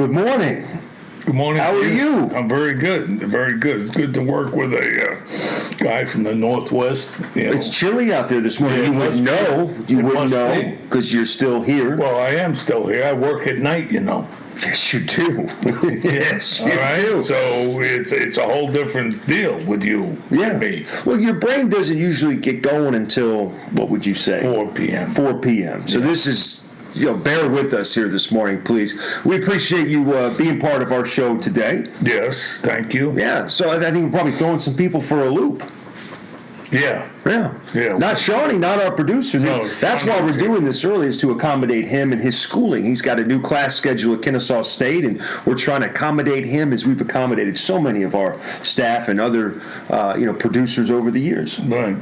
Good morning. Good morning. How are you? I'm very good. Very good. It's good to work with a guy from the Northwest. It's chilly out there this morning. Yeah, you wouldn't know. You wouldn't know because you're still here. Well, I am still here. I work at night, Yes, you do. Yes, you do. So it's a whole different deal with you and me. Well, your brain doesn't usually get going until, what would you say? 4 p.m. 4 p.m. So this is... bear with us here this morning, please. We appreciate you being part of our show today. Yes, thank you. Yeah, so I think we're probably throwing some people for a loop. Yeah. Not Shawnee, not our producer. No, that's why we're doing this early, is to accommodate him and his schooling. He's got a new class schedule at Kennesaw State, and we're trying to accommodate him as we've accommodated so many of our staff and other, producers over the years. Right.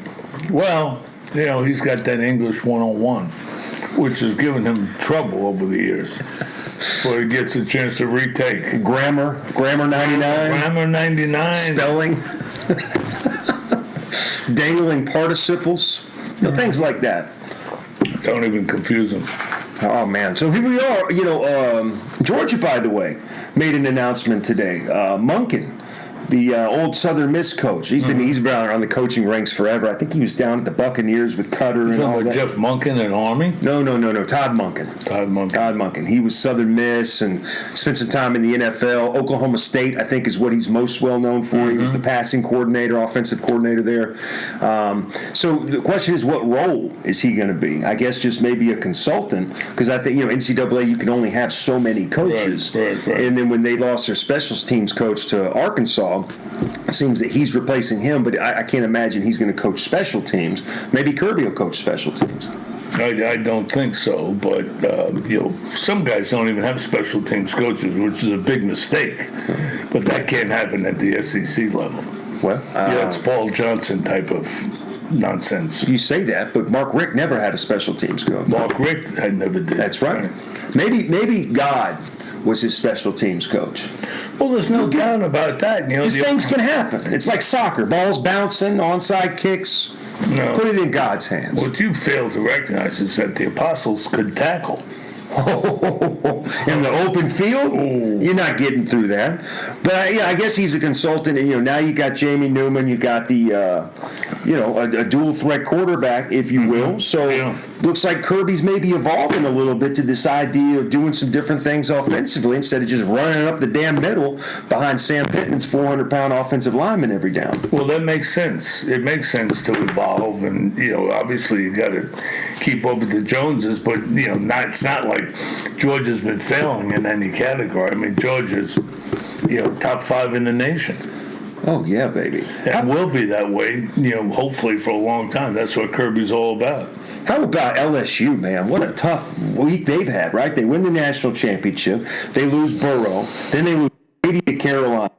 Well, he's got that English 101. Which has given him trouble over the years. But he gets a chance to retake. Grammar 99. Grammar 99. Spelling. Dangling participles. Things like that. Don't even confuse them. Oh, man. So here we are. Georgia, by the way, made an announcement today. Munkin, the old Southern Miss coach. He's been around the coaching ranks forever. I think he was down at the Buccaneers with Cutter and all that. Jeff Munkin at Army? No. Todd Munkin. He was Southern Miss and spent some time in the NFL. Oklahoma State, I think, is what he's most well known for. He was the passing coordinator, offensive coordinator there. So the question is, what role is he going to be? I guess just maybe a consultant, because I think, NCAA, you can only have so many coaches. Right. And then when they lost their special teams coach to Arkansas, it seems that he's replacing him, but I can't imagine he's going to coach special teams. Maybe Kirby will coach special teams. I don't think so, but some guys don't even have special teams coaches, which is a big mistake. But that can't happen at the SEC level. Well, it's Paul Johnson type of nonsense. You say that, but Mark Richt never had a special teams coach. Mark Richt never did. That's right. Maybe God was his special teams coach. Well, there's no doubt about that. These things can happen. It's like soccer. Balls bouncing, onside kicks. No. Put it in God's hands. What you fail to recognize is that the apostles could tackle. In the open field? You're not getting through that. But I guess he's a consultant, and now you got Jamie Newman, you got the a dual threat quarterback, if you will. So looks like Kirby's maybe evolving a little bit to this idea of doing some different things offensively instead of just running up the damn middle behind Sam Pittman's 400-pound offensive lineman every down. Well, that makes sense. It makes sense to evolve, and obviously you got to keep up with the Joneses, but it's not like Georgia's been failing in any category. I mean, Georgia's top 5 in the nation. Oh yeah, baby. And will be that way, hopefully for a long time. That's what Kirby's all about. How about LSU, man? What a tough week they've had, right? They win the national championship. They lose Burrow. Then they lose 80 to Carolina.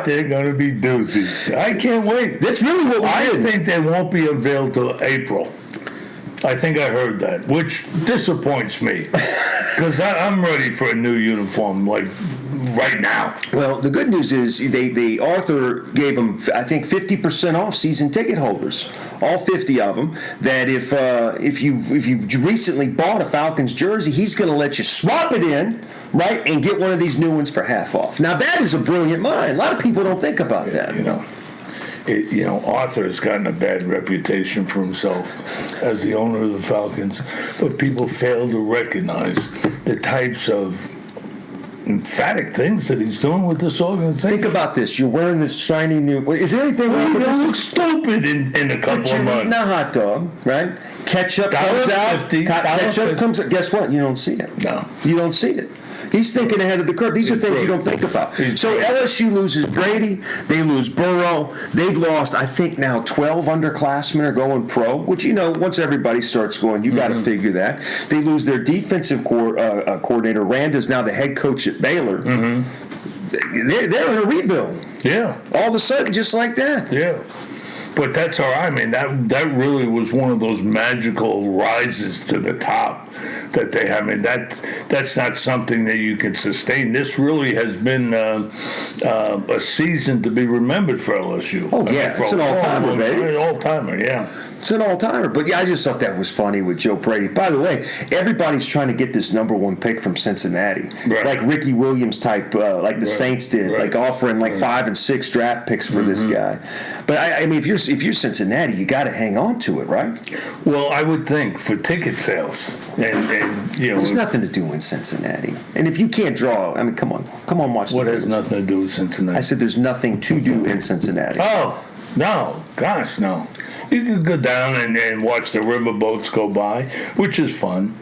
They're going to be doozies. I can't wait. That's really what I think they won't be unveiled till April. I think I heard that, which disappoints me because I'm ready for a new uniform like right now. Well, the good news is the Arthur gave them, I think, 50% off season ticket holders, all 50 of them. That if you recently bought a Falcons jersey, he's going to let you swap it in, right, and get one of these new ones for half off. Now that is a brilliant mind. A lot of people don't think about that. Arthur has gotten a bad reputation for himself as the owner of the Falcons, but people fail to recognize the types of emphatic things that he's doing with this organization. Think about this. You're wearing this shiny new... Is there anything wrong with this? Look stupid in a couple of months. You're eating a hot dog, right? Ketchup comes out. Ketchup comes out. Guess what? You don't see it. No. You don't see it. He's thinking ahead of the curve. These are things you don't think about. So LSU loses Brady. They lose Burrow. They've lost, I think, now 12 underclassmen are going pro, which, once everybody starts going, you got to figure that. They lose their defensive coordinator. Randa's now the head coach at Baylor. They're in a rebuild. Yeah. All of a sudden, just like that. Yeah. But that's all right. I mean, that really was one of those magical rises to the top that they have. I mean, that's not something that you can sustain. This really has been a season to be remembered for LSU. Oh, yeah, it's an all-timer, baby. All-timer, yeah. It's an all-timer. But, yeah, I just thought that was funny with Joe Brady. By the way, everybody's trying to get this number one pick from Cincinnati. Right. Like Ricky Williams type, like the Saints did, like offering like 5 and 6 draft picks for this guy. But, I mean, if you're Cincinnati, you got to hang on to it, right? Well, I would think for ticket sales. And you know, there's nothing to do in Cincinnati. And if you can't draw, I mean, come on, watch the what has Bills. nothing to do with Cincinnati? I said there's nothing to do in Cincinnati. Oh, no. Gosh, no. You can go down and watch the riverboats go by, which is fun.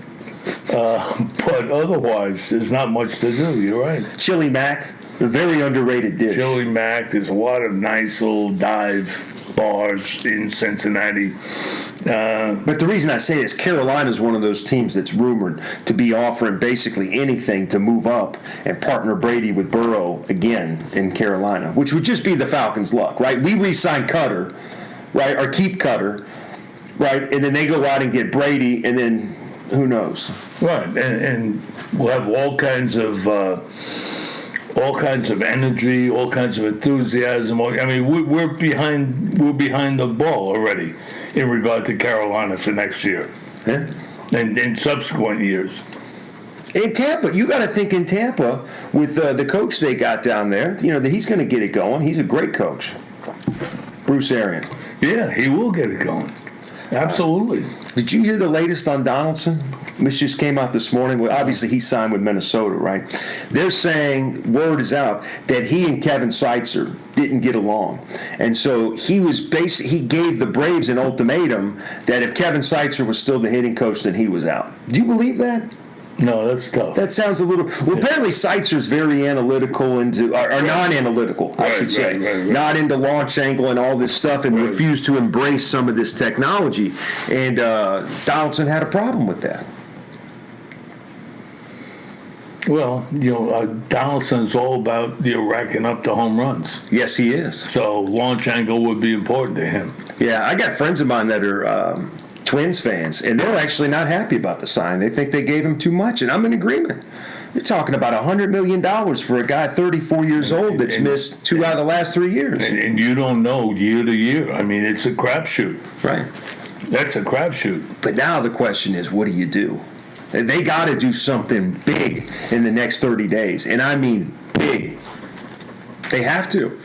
But otherwise, there's not much to do. You're right. Chili Mac, a very underrated dish. Chili Mac, there's a lot of nice little dive bars in Cincinnati. But the reason I say is Carolina's one of those teams that's rumored to be offering basically anything to move up and partner Brady with Burrow again in Carolina, which would just be the Falcons' luck, right? We re-sign Cutter, right, or keep Cutter, right, and then they go out and get Brady, and then who knows? Right, and we'll have all kinds of energy, all kinds of enthusiasm. I mean, we're behind the ball already in regard to Carolina for next year, and in subsequent years. In Tampa, you got to think in Tampa with the coach they got down there. You know that he's going to get it going. He's a great coach, Bruce Arians. Yeah, he will get it going. Absolutely. Did you hear the latest on Donaldson? This just came out this morning. Well, obviously, he signed with Minnesota, right? They're saying, word is out, that he and Kevin Seitzer didn't get along. And so he gave the Braves an ultimatum that if Kevin Seitzer was still the hitting coach, then he was out. Do you believe that? No, that's tough. That sounds a little... Well, apparently Seitzer's very analytical or non-analytical, I should say. Right. Not into launch angle and all this stuff and refused to embrace some of this technology. And Donaldson had a problem with that. Well, Donaldson's all about racking up the home runs. Yes, he is. So launch angle would be important to him. Yeah, I got friends of mine that are Twins fans, and they're actually not happy about the sign. They think they gave him too much, and I'm in agreement. You're talking about $100 million for a guy 34 years old that's missed 2 out of the last 3 years. And you don't know year to year. I mean, it's a crapshoot. Right. That's a crapshoot. But now the question is, what do you do? They got to do something big in the next 30 days, and I mean big. They have to.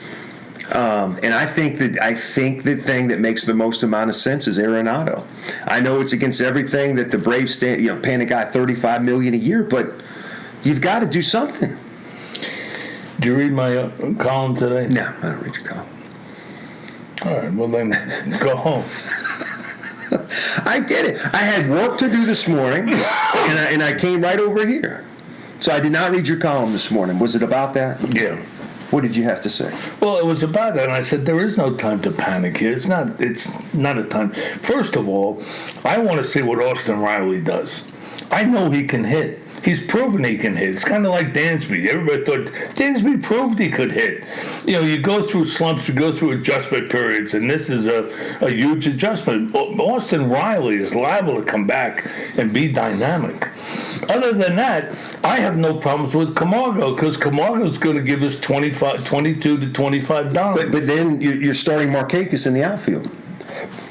And I think the thing that makes the most amount of sense is Arenado. I know it's against everything that the Braves stand, paying a guy $35 million a year, but you've got to do something. Did you read my column today? No, I don't read your column. All right, well then go home. I did it. I had work to do this morning, and I came right over here. So I did not read your column this morning. Was it about that? Yeah. What did you have to say? Well, it was about that, and I said there is no time to panic here. It's not a time. First of all, I want to see what Austin Riley does. I know he can hit. He's proven he can hit. It's kind of like Dansby. Everybody thought Dansby proved he could hit. You go through slumps, you go through adjustment periods, and this is a huge adjustment. Austin Riley is liable to come back and be dynamic. Other than that, I have no problems with Camargo because Camargo's going to give us 22 to $25. But then you're starting Markakis in the outfield.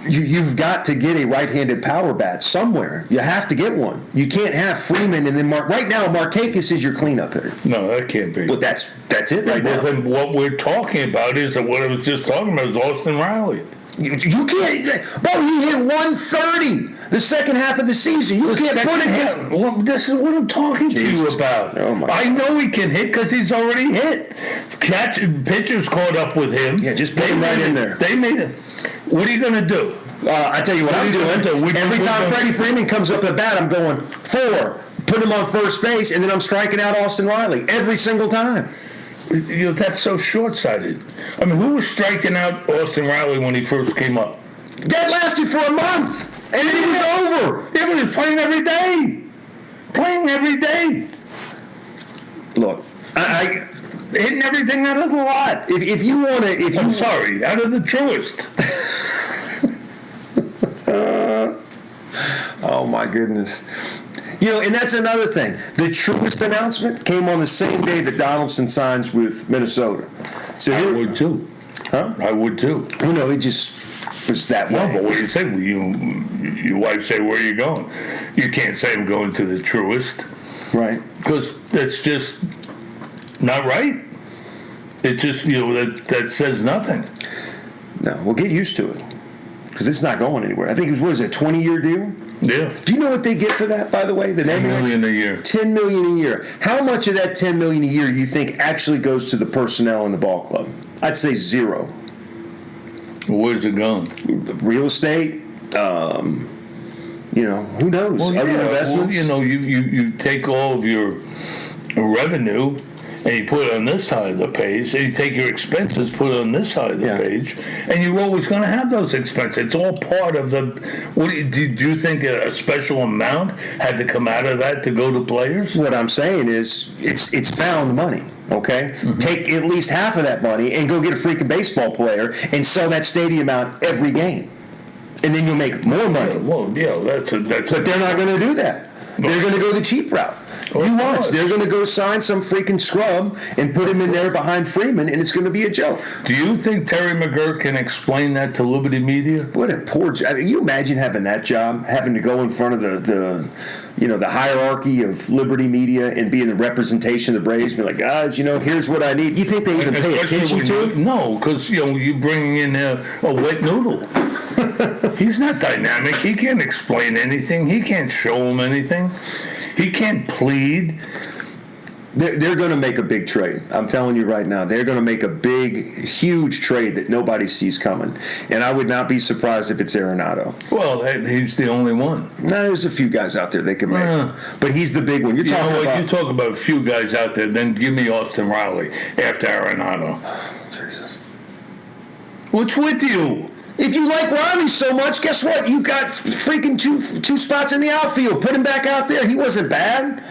You've got to get a right-handed power bat somewhere. You have to get one. You can't have Freeman and then right now Markakis is your cleanup hitter. No, that can't be. Well, that's it right now. Then what we're talking about is what I was just talking about is Austin Riley. You can't. Bro, he hit 130 the second half of the season. You can't put it down. Well, this is what I'm talking to you about. Oh my I know he can hit because he's already hit. Pitchers caught up with him. Yeah, just put him right in there. They made it. What are you going to do? I tell you what I'm doing. Every time Freddie Freeman comes up at bat, I'm going 4, put him on first base, and then I'm striking out Austin Riley every single time. That's so short-sighted. I mean, who was striking out Austin Riley when he first came up? That lasted for a month, and then it was over. Yeah, but he was playing every day. Look, I hitting everything out of the lot. If you want to, I'm sorry, out of the truest. Oh my goodness. And that's another thing. The Truist announcement came on the same day that Donaldson signs with Minnesota. So I would too. Huh? I would too. It just was that way. No, but what do you say? Your wife say, where are you going? You can't say I'm going to the Truist. Right. Because that's just not right. It just, that says nothing. No, we'll get used to it. Because it's not going anywhere. I think it was a 20-year deal? Yeah. Do you know what they get for that, by the way? The $10 million a year. $10 million a year. How much of that $10 million a year you think actually goes to the personnel in the ball club? I'd say zero. Where's it going? Real estate. Who knows? Well, Other investments. You take all of your revenue and you put it on this side of the page, and you take your expenses, put it on this side of the page, and you're always going to have those expenses. It's all part of the. Do you think a special amount had to come out of that to go to players? What I'm saying is, it's found money. Okay, Take at least half of that money and go get a freaking baseball player and sell that stadium out every game, and then you'll make more money. Well, yeah, that's. But they're not going to do that. They're going to go the cheap route. You watch. They're going to go sign some freaking scrub and put him in there behind Freeman, and it's going to be a joke. Do you think Terry McGurk can explain that to Liberty Media? What a poor job. You imagine having that job, having to go in front of the hierarchy of Liberty Media and be in the representation of the Braves, and be like, guys, here's what I need. You think they even pay attention to it? No, because you bring in a wet noodle. He's not dynamic. He can't explain anything. He can't show them anything. He can't plead. They're going to make a big trade. I'm telling you right now. They're going to make a big, huge trade that nobody sees coming. And I would not be surprised if it's Arenado. Well, he's the only one. No, there's a few guys out there they can make. But he's the big one. You talk about a few guys out there, then give me Austin Riley after Arenado. Jesus. What's with you? If you like Riley so much, guess what? You got freaking two spots in the outfield. Put him back out there. He wasn't bad.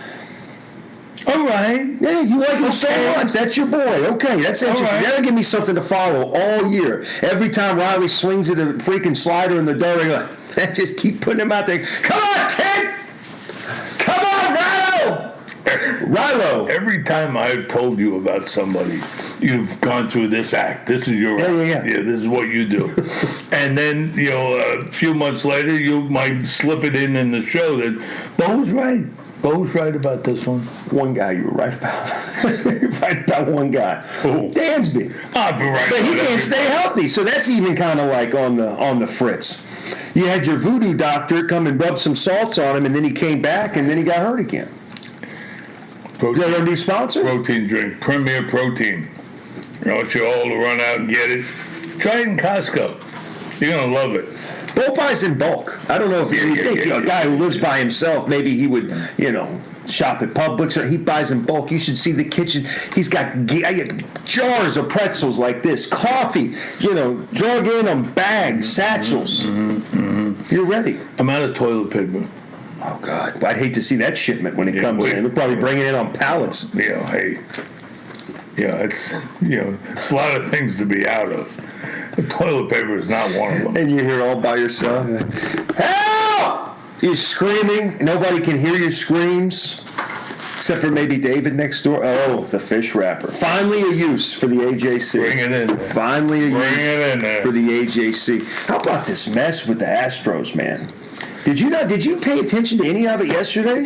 All right. Yeah, you like him so much. That's your boy. Okay, that's interesting. Right. That'll give me something to follow all year. Every time Riley swings at a freaking slider in the door, I just keep putting him out there. Come on, kid! Come on, Rilo! Every time I've told you about somebody, you've gone through this act. This is your act. Yeah, this is what you do. And then, a few months later, you might slip it in the show that Beau's right. Beau's right about this one. One guy you were right about. You're right about one guy. Who? Dansby. I'll be right. But he can't stay healthy, so that's even kind of like on the fritz. You had your voodoo doctor come and rub some salts on him, and then he came back, and then he got hurt again. Is that our new sponsor? Protein drink, Premier Protein. I want you all to run out and get it. Try it in Costco. You're going to love it. Beau buys in bulk. I don't know if you think a guy who lives by himself, maybe he would, shop at Publix, or he buys in bulk. You should see the kitchen. He's got jars of pretzels like this, coffee, drug in them, bags, satchels. You're ready. I'm out of toilet paper. Oh, God. I'd hate to see that shipment when it comes in. They'll probably bring it in on pallets. Yeah, hey. Yeah, it's a lot of things to be out of. The toilet paper is not one of them. And you're here all by yourself. Help! You're screaming. Nobody can hear your screams. Except for maybe David next door. Oh, the fish wrapper. Finally a use for the AJC. Bring it in there. Finally a Bring use it in there. for the AJC. How about this mess with the Astros, man? Did you pay attention to any of it yesterday?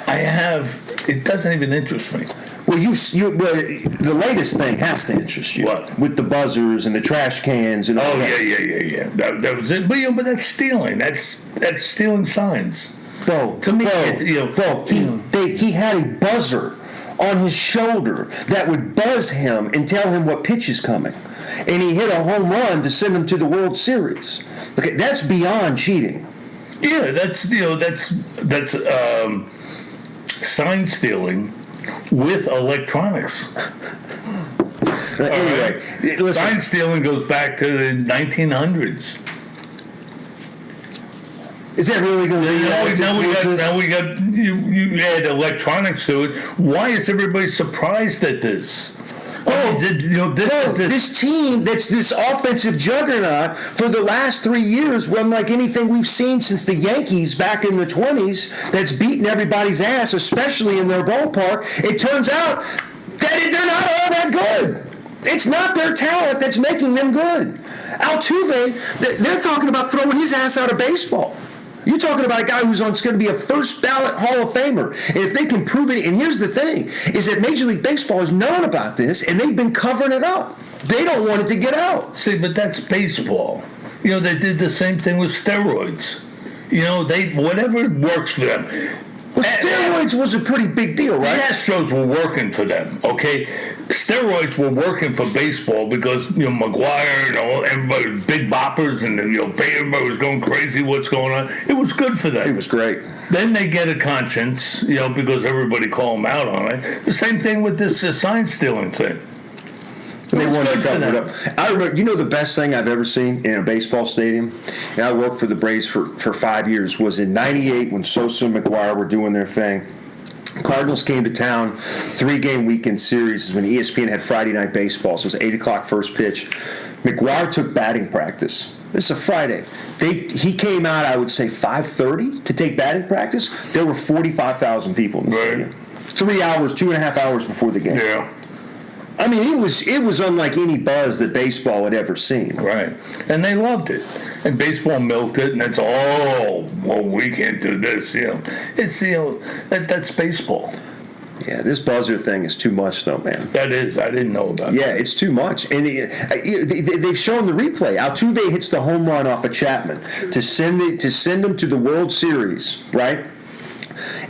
I have. It doesn't even interest me. Well, the latest thing has to interest you. What? With the buzzers and the trash cans and all that. Yeah. That was it. But that's stealing. That's stealing signs. Bo, to me, he had a buzzer on his shoulder that would buzz him and tell him what pitch is coming, and he hit a home run to send him to the World Series. Okay, that's beyond cheating. Yeah, that's sign stealing with electronics. Anyway, listen. Sign stealing goes back to the 1900s. Is that really going to be now we got you add electronics to it. Why is everybody surprised at this? This team that's this offensive juggernaut for the last 3 years, unlike anything we've seen since the Yankees back in the 20s, that's beaten everybody's ass, especially in their ballpark. It turns out that they're not all that good. It's not their talent that's making them good. Altuve, they're talking about throwing his ass out of baseball. You're talking about a guy who's going to be a first ballot Hall of Famer. And if they can prove it, and here's the thing, is that Major League Baseball has known about this, and they've been covering it up. They don't want it to get out. See, but that's baseball. They did the same thing with steroids. Whatever works for them. Well, steroids was a pretty big deal, right? The Astros were working for them, okay? Steroids were working for baseball because, McGuire, everybody, big boppers, and, everybody was going crazy, what's going on. It was good for them. It was great. Then they get a conscience, because everybody called them out on it. The same thing with this sign stealing thing. They wanted to cover it up. I remember, the best thing I've ever seen in a baseball stadium, and I worked for the Braves for 5 years, was in '98 when Sosa and McGuire were doing their thing. Cardinals came to town, 3-game weekend series when ESPN had Friday Night Baseball, so it was 8 o'clock first pitch. McGuire took batting practice. This is a Friday. He came out, I would say, 5:30 to take batting practice. There were 45,000 people in the stadium. 3 hours, 2.5 hours before the game. Yeah. I mean, it was unlike any buzz that baseball had ever seen. Right. And they loved it. And baseball milked it, and it's, we can't do this, It's, that's baseball. Yeah, this buzzer thing is too much, though, man. That is. I didn't know about that. Yeah, it's too much. And they've shown the replay. Altuve hits the home run off of Chapman to send them to the World Series, right?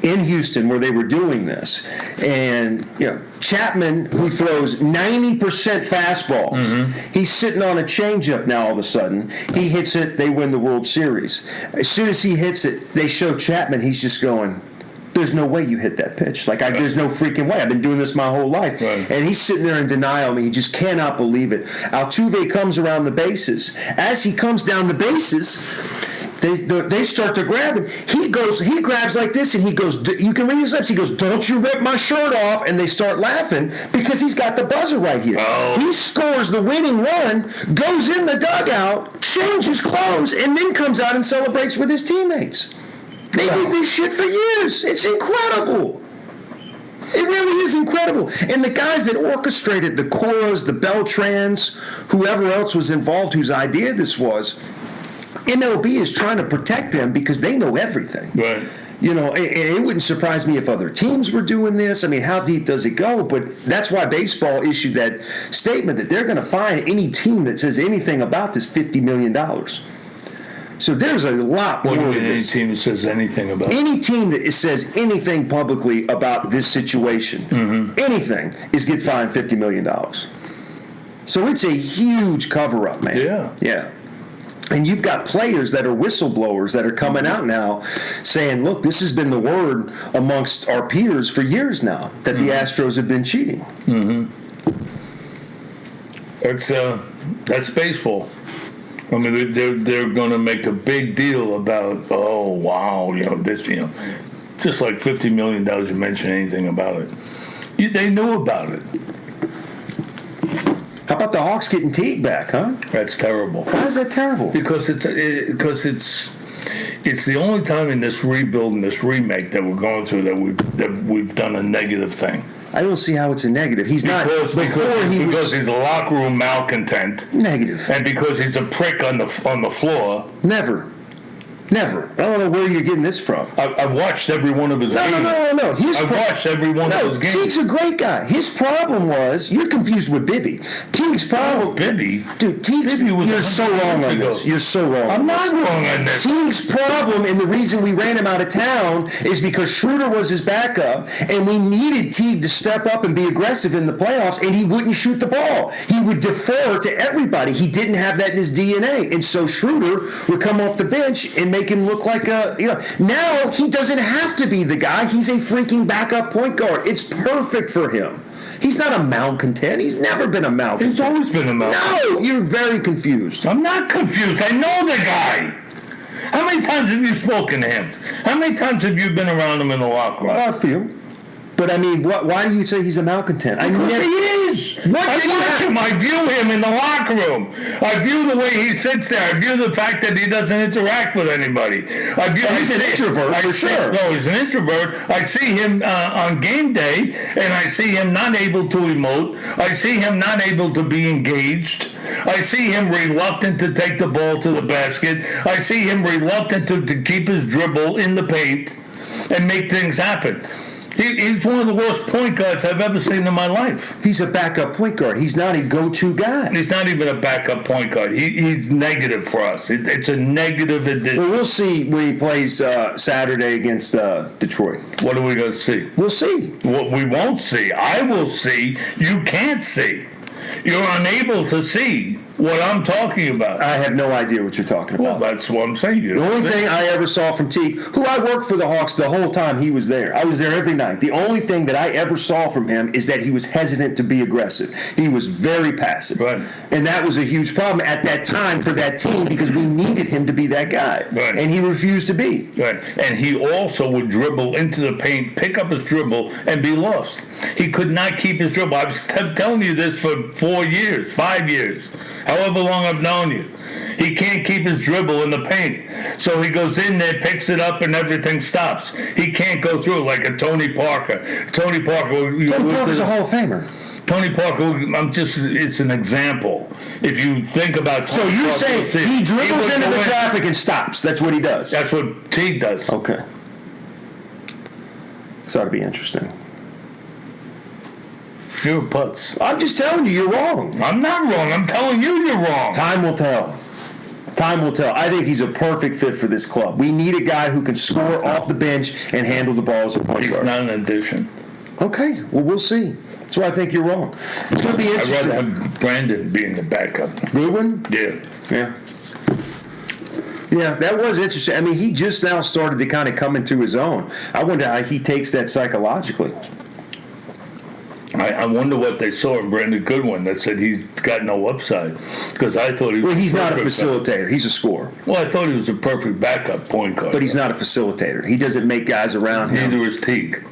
In Houston, where they were doing this. And, Chapman, who throws 90% fastballs, he's sitting on a changeup now all of a sudden. He hits it, they win the World Series. As soon as he hits it, they show Chapman, he's just going, there's no way you hit that pitch. There's no freaking way. I've been doing this my whole life. Right. And he's sitting there in denial. I mean, he just cannot believe it. Altuve comes around the bases. As he comes down the bases, they start to grab him. He grabs like this, and he goes, you can read his lips, he goes, don't you rip my shirt off, and they start laughing because he's got the buzzer right here. Oh. He scores the winning run, goes in the dugout, changes clothes, and then comes out and celebrates with his teammates. They did this shit for years. It's incredible. It really is incredible. And the guys that orchestrated the Coras, the Beltrans, whoever else was involved whose idea this was, MLB is trying to protect them because they know everything. Right. It wouldn't surprise me if other teams were doing this. I mean, how deep does it go? But that's why baseball issued that statement that they're going to fine any team that says anything about this $50 million. So there's a lot more. What do you mean any team that says anything about it? Any team that says anything publicly about this situation, anything, gets fined $50 million. So it's a huge cover-up, man. Yeah. Yeah. And you've got players that are whistleblowers that are coming out now saying, look, this has been the word amongst our peers for years now, that the Astros have been cheating. That's baseball. I mean, they're going to make a big deal about, this, just like $50 million, you mention anything about it. They knew about it. How about the Hawks getting Teague back, huh? That's terrible. Why is that terrible? Because it's the only time in this rebuild and this remake that we're going through that we've done a negative thing. I don't see how it's a negative. He's because he's a locker room malcontent. Negative. And because he's a prick on the floor. Never. I don't know where you're getting this from. I watched every one of his games. No. Watched every one of his games. Teague's a great guy. His problem was, you're confused with Bibby. Teague's problem... Bibby? Dude, you're so wrong on this. You're so wrong I'm not wrong on this. Teague's problem, and the reason we ran him out of town, is because Schroeder was his backup, and we needed Teague to step up and be aggressive in the playoffs, and he wouldn't shoot the ball. He would defer to everybody. He didn't have that in his DNA, and so Schroeder would come off the bench and make him look like now he doesn't have to be the guy. He's a freaking backup point guard. It's perfect for him. He's not a malcontent. He's never been a malcontent. He's always been a malcontent. No, you're very confused. I'm not confused. I know the guy. How many times have you spoken to him? How many times have you been around him in the locker room? A few. But I mean, why do you say he's a malcontent? Because he is. What I did you watch have- him. I view him in the locker room. I view the way he sits there. I view the fact that he doesn't interact with anybody. He's an introvert, for sure. No, he's an introvert. I see him on game day, and I see him not able to emote. I see him not able to be engaged. I see him reluctant to take the ball to the basket. I see him reluctant to keep his dribble in the paint and make things happen. He's one of the worst point guards I've ever seen in my life. He's a backup point guard. He's not a go-to guy. He's not even a backup point guard. He's negative for us. It's a negative addition. Well, we'll see when he plays Saturday against Detroit. What are we going to see? We'll see. What we won't see. I will see. You can't see. You're unable to see what I'm talking about. I have no idea what you're talking Well, about. that's what I'm saying. The only thing I ever saw from Teague, who I worked for the Hawks the whole time he was there. I was there every night. The only thing that I ever saw from him is that he was hesitant to be aggressive. He was very passive. Right. And that was a huge problem at that time for that team because we needed him to be that guy. Right. And he refused to be. Right. And he also would dribble into the paint, pick up his dribble, and be lost. He could not keep his dribble. I was telling you this for 4 years, 5 years, however long I've known you. He can't keep his dribble in the paint. So he goes in there, picks it up, and everything stops. He can't go through it like a Tony Parker. Tony Parker's a Hall of Famer. Tony Parker, it's an example. If you think about Tony So you're Parker, saying he dribbles into the traffic and stops. That's what he does. That's what Teague does. Okay. This ought to be interesting. You're a putz. I'm just telling you, you're wrong. I'm not wrong. I'm telling you you're wrong. Time will tell. Time will tell. I think he's a perfect fit for this club. We need a guy who can score off the bench and handle the ball as a point He's guard. not an addition. Okay, well, we'll see. That's why I think you're wrong. It's going to be I'd interesting. rather have Brandon being the backup. Goodwin? Yeah. Yeah. Yeah, that was interesting. I mean, he just now started to kind of come into his own. I wonder how he takes that psychologically. I wonder what they saw in Brandon Goodwin that said he's got no upside. Because I thought he was. Well, he's not a perfect facilitator. He's a scorer. Well, I thought he was a perfect backup point guard. But he's not a facilitator. He doesn't make guys around him. Neither is Teague.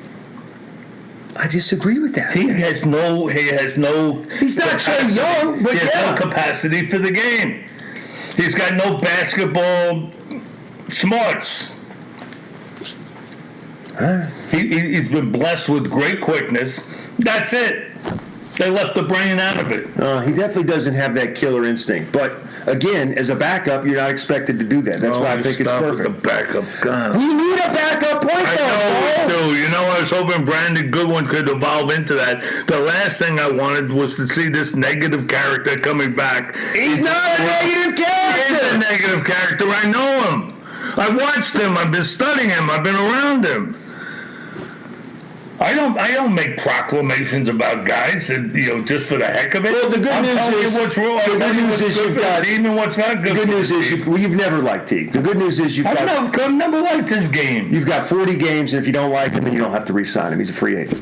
I disagree with that. Teague has no. He's not Trae Young, but he has yeah. no capacity for the game. He's got no basketball smarts. He's been blessed with great quickness. That's it. They left the brain out of it. He definitely doesn't have that killer instinct. But again, as a backup, you're not expected to do that. That's why I think it's perfect. The backup. God. We need a backup point guard. I know we do. You know, I was hoping Brandon Goodwin could evolve into that. The last thing I wanted was to see this negative character coming back. He's not a negative character. He's a negative character. I know him. I watched him. I've been studying him. I've been around him. I don't make proclamations about guys, and just for the heck of it. Well, the good news is what's wrong. I'm telling you what's good for the team and what's not good. The good news is you've never liked Teague. The good news is I've never liked his game. You've got 40 games, and if you don't like him, then you don't have to re-sign him. He's a free agent.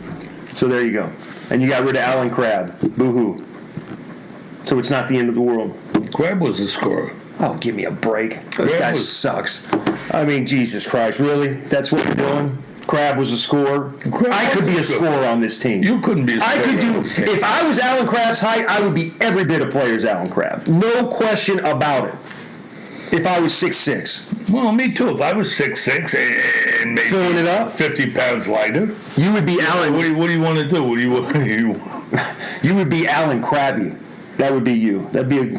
So there you go. And you got rid of Alan Crabb. Boo-hoo. So it's not the end of the world. Crabb was the scorer. Oh, give me a break. This guy sucks. I mean, Jesus Christ, really? That's what you're doing? Crabb was a scorer. I could be a scorer on this team. You couldn't be a scorer. I could do. If I was Alan Crabb's height, I would be every bit of player as Alan Crabb. No question about it. If I was 6'6". Well, me too. If I was 6'6" and maybe filling it up, 50 pounds lighter, you would be Alan. What do you want to do? What do you? You would be Alan Crabby. That would be you. That'd be.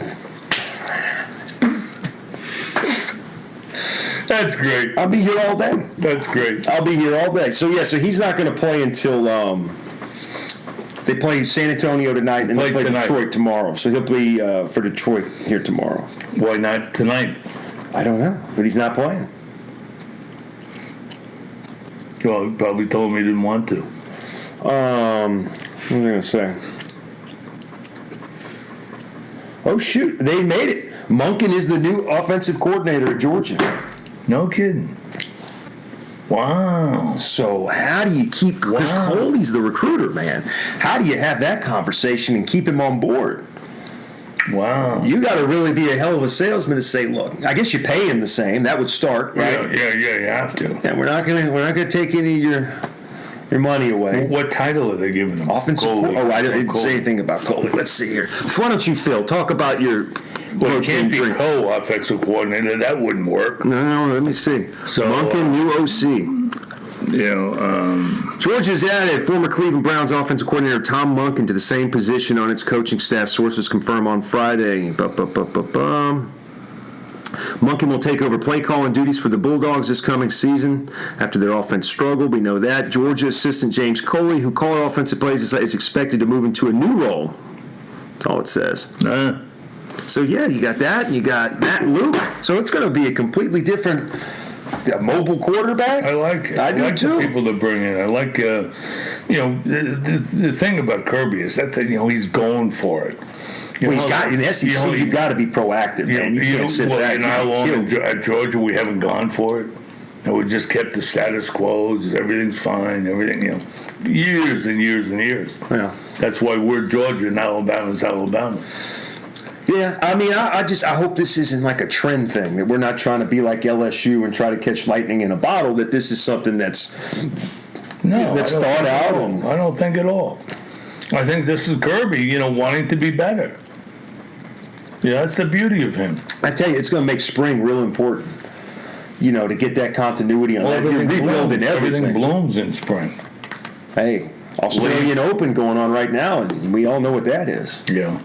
That's great. I'll be here all day. That's great. I'll be here all day. So so he's not going to play until they play San Antonio tonight, and they play Detroit tomorrow. So he'll be for Detroit here tomorrow. Why not tonight? I don't know, but he's not playing. Well, he probably told me he didn't want to. What was I going to say? Oh shoot, they made it. Monken is the new offensive coordinator at Georgia. No kidding. Wow. So how do you keep, because Coley's the recruiter, man. How do you have that conversation and keep him on board? Wow. You got to really be a hell of a salesman to say, look, I guess you pay him the same. That would start, right? Yeah, you have to. And we're not gonna take any of your money away. What title are they giving him? Offensive. I didn't say anything about Coley. Let's see here. Why don't you, Phil, talk about your Well, it can't be drink. co-offensive coordinator. That wouldn't work. No, let me see. So, Monken, new OC. You George has added former Cleveland Browns offensive coordinator Tom Monken to the same position on its coaching staff. Sources confirm on Friday. Monken will take over play calling duties for the Bulldogs this coming season after their offense struggled. We know that. Georgia assistant James Coley, who called offensive plays, is expected to move into a new role. That's all it says. So, yeah, you got that, and you got Matt Luke. So it's going to be a completely different mobile quarterback. I like it. I do like too. The people to bring in. I like, the thing about Kirby is that he's going for it. He's got in the SEC. You've got to be proactive, man. You can't sit back. How long at Georgia we haven't gone for it, and we just kept the status quo. Everything's fine. Everything, years and years and years. Yeah, that's why we're Georgia and Alabama's Alabama. Yeah, I mean, I hope this isn't like a trend thing, that we're not trying to be like LSU and try to catch lightning in a bottle, that this is something that's thought out. I don't think at all. I think this is Kirby, wanting to be better. Yeah, that's the beauty of him. I tell you, it's going to make spring real important, to get that continuity on that. You're rebuilding everything. Everything blooms in spring. Hey, Australian Open going on right now, and we all know what that is. Yeah.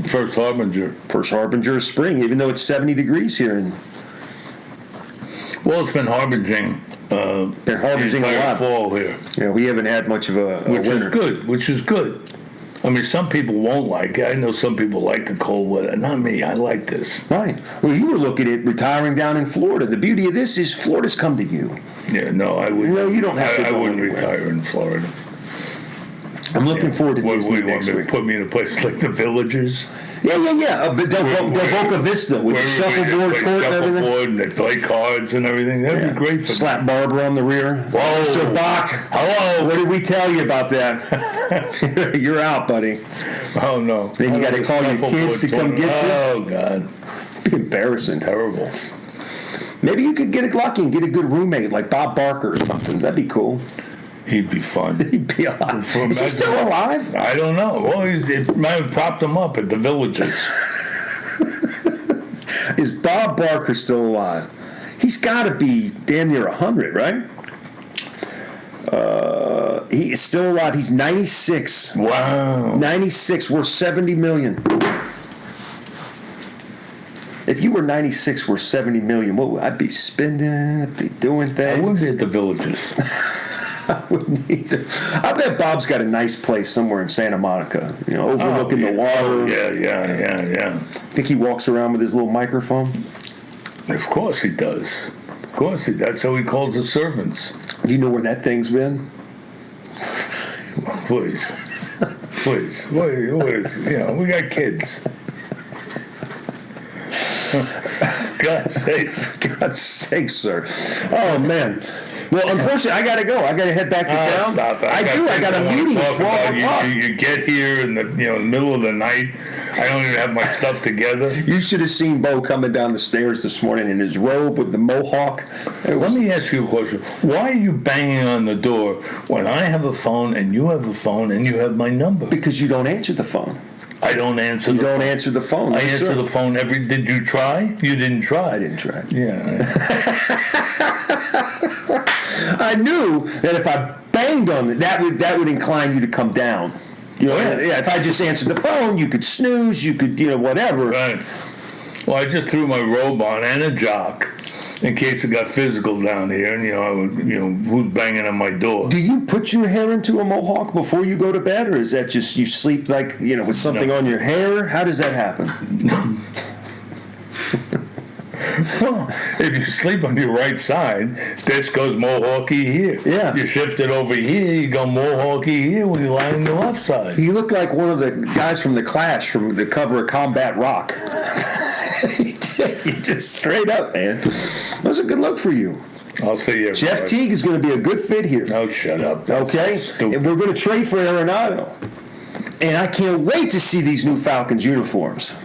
First harbinger of spring, even though it's 70 degrees here. Well, it's been harbinging a lot. Fall here. Yeah, we haven't had much of a winter. Which is good. I mean, some people won't like it. I know some people like the cold weather. Not me. I like this. Right. Well, you were looking at retiring down in Florida. The beauty of this is Florida's come to you. Yeah, no, I wouldn't. No, you don't have to. I wouldn't retire in Florida. I'm looking forward to Disney next week. Put me in a place like the Villages. Yeah. But Del Boca Vista with the shuffleboard court and everything. And they play cards and everything. That'd be great for Slap Barbara on the rear. Whoa. Mr. Bock. Hello. What did we tell you about that? You're out, buddy. Oh, no. Then you got to call your kids to come get you. Oh, God. It'd be embarrassing. Terrible. Maybe you could get lucky and get a good roommate like Bob Barker or something. That'd be cool. He'd be fun. He'd be alive. Is he still alive? I don't know. Well, it might have propped him up at the Villages. Is Bob Barker still alive? He's got to be damn near 100, right? He is still alive. He's 96. Wow. 96. Worth $70 million. If you were 96, worth $70 million, what would I'd be spending? I'd be doing things. I wouldn't be at the Villages. I wouldn't either. I bet Bob's got a nice place somewhere in Santa Monica, overlooking the water. Yeah. Think he walks around with his little microphone? Of course he does. Of course he does. So he calls the servants. Do you know where that thing's been? Please. We got kids. God's sake, sir. Oh, man. Well, unfortunately, I got to go. I got to head back to town. Stop. I got a meeting at 12 o'clock. You get here in the middle of the night. I don't even have my stuff together. You should have seen Beau coming down the stairs this morning in his robe with the mohawk. Let me ask you a question. Why are you banging on the door when I have a phone and you have a phone and you have my number? Because you don't answer the phone. I don't answer. You don't answer the phone. I answer the phone every. Did you try? You didn't try. I didn't try. Yeah. I knew that if I banged on it, that would incline you to come down. If I just answered the phone, you could snooze, you could, whatever. Right. Well, I just threw my robe on and a jock in case it got physical down here, and who's banging on my door? Do you put your hair into a mohawk before you go to bed, or is that just you sleep like with something on your hair? How does that happen? Well, if you sleep on your right side, this goes mohawky here. Yeah. You shift it over here, you go mohawky here when you lie on the left side. You look like one of the guys from The Clash from the cover of Combat Rock. You just straight up, man. That's a good look for you. I'll see you. Jeff Teague is going to be a good fit here. No, shut up. Okay? And we're going to trade for Arenado. And I can't wait to see these new Falcons uniforms.